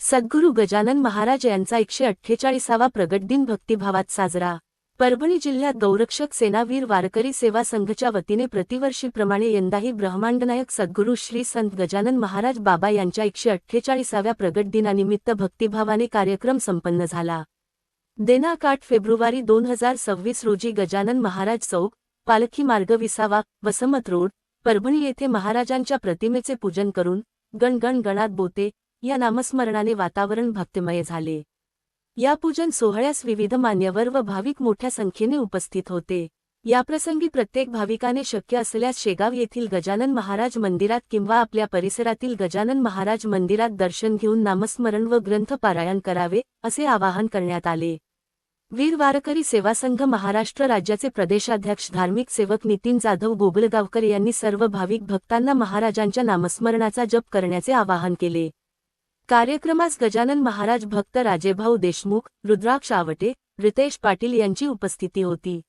सद्गुरू गजानन महाराज यांचा 148वा प्रगटदिन भक्तिभावात साजरा। परभणी जिल्ह्यात गौरक्षक सेनावीर वारकरी सेवा संघच्या वतीने प्रतिवर्षीप्रमाणे यंदाही ब्रह्मांडनायक सद्गुरू श्री संत गजानन महाराज बाबा यांच्या 148व्या प्रगटदिनानिमित्त भक्तिभावाने कार्यक्रम संपन्न झाला। दिनांक 8 फेब्रुवारी 2026 रोजी गजानन महाराज चौक, पालखी मार्ग 20, वसमत रोड, परभणी येथे महाराजांच्या प्रतिमेचे पूजन करून गण गण गणात बोते या नामस्मरणाने वातावरण भक्तिमय झाले। या पूजन सोहळ्यास विविध मान्यवर व भाविक मोठ्या संख्येने उपस्थित होते। याप्रसंगी प्रत्येक भाविकाने शक्य असल्यास शेगाव येथील गजानन महाराज मंदिरात किंवा आपल्या परिसरातील गजानन महाराज मंदिरात दर्शन घेऊन नामस्मरण व ग्रंथ पारायण करावे असे आवाहन करण्यात आले। वीर वारकरी सेवा संघ महाराष्ट्र राज्याचे प्रदेशाध्यक्ष धार्मिक सेवक नितीन जाधव गोगलगावकर यांनी सर्व भाविक भक्तांना महाराजांच्या नामस्मरणाचा जप करण्याचे आवाहन केले। कार्यक्रमास गजानन महाराज भक्त राजेभाऊ देशमुख, रुद्राक्ष आवटे, रितेश पाटील यांची उपस्थिती होती।